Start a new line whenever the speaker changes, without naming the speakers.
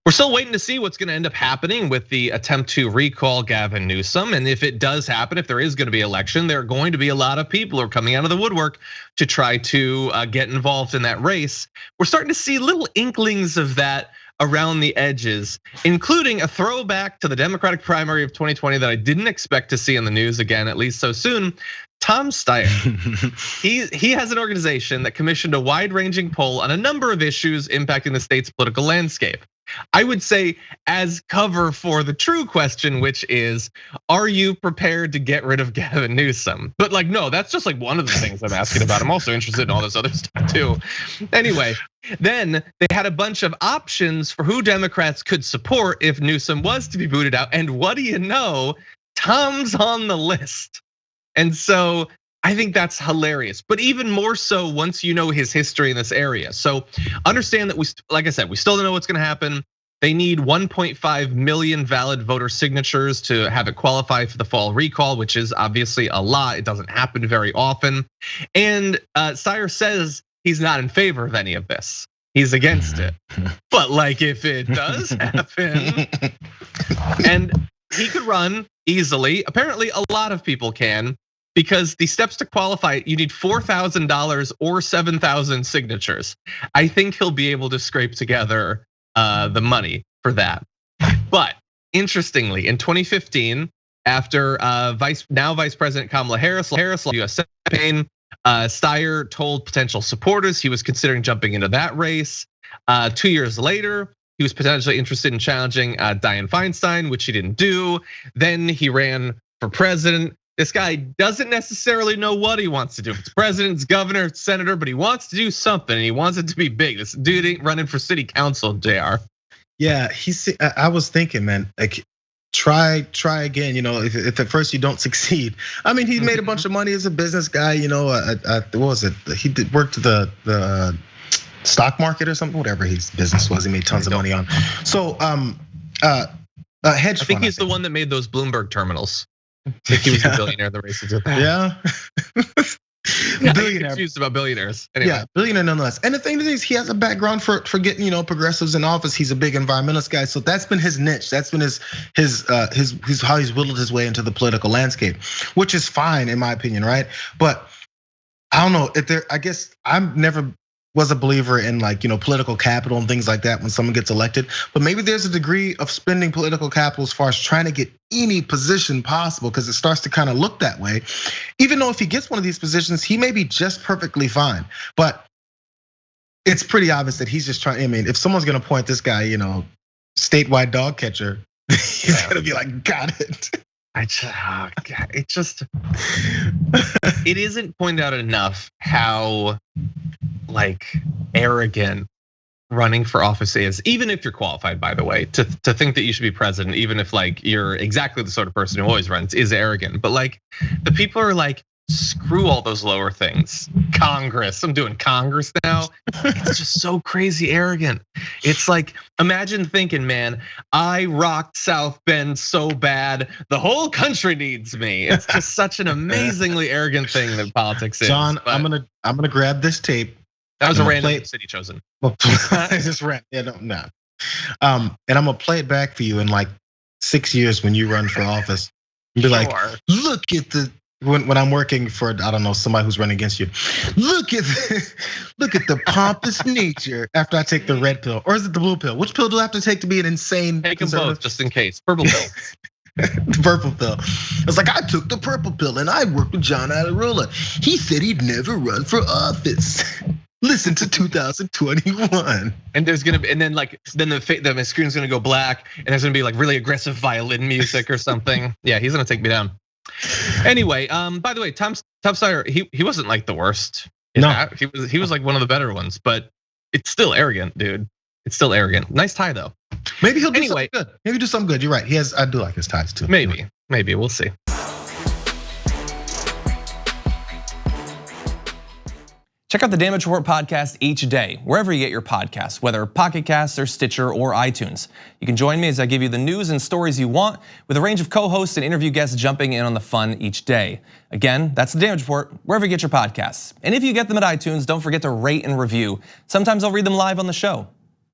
We're still waiting to see what's going to end up happening with the attempt to recall Gavin Newsom. And if it does happen, if there is going to be election, there are going to be a lot of people who are coming out of the woodwork to try to get involved in that race. We're starting to see little inklings of that around the edges, including a throwback to the Democratic primary of 2020 that I didn't expect to see in the news again, at least so soon. Tom Steyer, he has an organization that commissioned a wide-ranging poll on a number of issues impacting the state's political landscape. I would say as cover for the true question, which is, are you prepared to get rid of Gavin Newsom? But like, no, that's just like one of the things I'm asking about. I'm also interested in all this other stuff too. Anyway, then they had a bunch of options for who Democrats could support if Newsom was to be booted out. And what do you know? Tom's on the list. And so I think that's hilarious, but even more so once you know his history in this area. So understand that like I said, we still don't know what's gonna happen. They need 1.5 million valid voter signatures to have it qualify for the fall recall, which is obviously a lot. It doesn't happen very often. And Steyer says he's not in favor of any of this. He's against it. But like if it does happen, and he could run easily. Apparently a lot of people can. Because the steps to qualify, you need $4,000 or 7,000 signatures. I think he'll be able to scrape together the money for that. But interestingly, in 2015, after now Vice President Kamala Harris US campaign, Steyer told potential supporters he was considering jumping into that race. 2 years later, he was potentially interested in challenging Dianne Feinstein, which he didn't do. Then he ran for president. This guy doesn't necessarily know what he wants to do. If it's president, it's governor, it's senator, but he wants to do something and he wants it to be big. This dude ain't running for city council, JR.
Yeah, I was thinking, man, like try again. If at first you don't succeed. I mean, he made a bunch of money as a business guy. What was it? He worked the stock market or something, whatever his business was. He made tons of money on. So hedge fund.
I think he's the one that made those Bloomberg terminals. I think he was the billionaire that races with that.
Yeah.
Billionaire. Confused about billionaires. Anyway.
Yeah, billionaire nonetheless. And the thing is, he has a background for getting progressives in office. He's a big environmentalist guy, so that's been his niche. That's been his how he's whittled his way into the political landscape, which is fine in my opinion, right? But I don't know. I guess I'm never was a believer in political capital and things like that when someone gets elected. But maybe there's a degree of spending political capital as far as trying to get any position possible, because it starts to kind of look that way. Even though if he gets one of these positions, he may be just perfectly fine. But it's pretty obvious that he's just trying. I mean, if someone's gonna appoint this guy, statewide dog catcher, he's gonna be like, got it.
It isn't pointed out enough how arrogant running for office is, even if you're qualified, by the way, to think that you should be president, even if you're exactly the sort of person who always runs, is arrogant. But the people are screw all those lower things. Congress, I'm doing Congress now. It's just so crazy arrogant. It's imagine thinking, man, I rocked South Bend so bad, the whole country needs me. It's just such an amazingly arrogant thing that politics is.
John, I'm gonna grab this tape.
That was a random city chosen.
Just random. Yeah, no. And I'm gonna play it back for you in 6 years when you run for office. And be look at when I'm working for, I don't know, somebody who's running against you. Look at the pompous nature after I take the red pill, or is it the blue pill? Which pill do I have to take to be an insane?
Take them both, just in case. Purple pill.
The purple pill. It's I took the purple pill and I worked with John Iadarola. He said he'd never run for office. Listen to 2021. And
there's gonna be, and then the screen's gonna go black, and there's gonna be really aggressive violin music or something. Yeah, he's gonna take me down. Anyway, by the way, Tom Steyer, he wasn't the worst.
No,
he was one of the better ones, but it's still arrogant, dude. It's still arrogant. Nice tie though.
Maybe he'll do something good. Maybe do something good. You're right. I do like his ties too.
Maybe we'll see.
Check out the Damage Report podcast each day, wherever you get your podcasts, whether Pocket Casts or Stitcher or iTunes. You can join me as I give you the news and stories you want, with a range of co-hosts and interview guests jumping in on the fun each day. Again, that's the Damage Report, wherever you get your podcasts. And if you get them at iTunes, don't forget to rate and review. Sometimes I'll read them live on the show.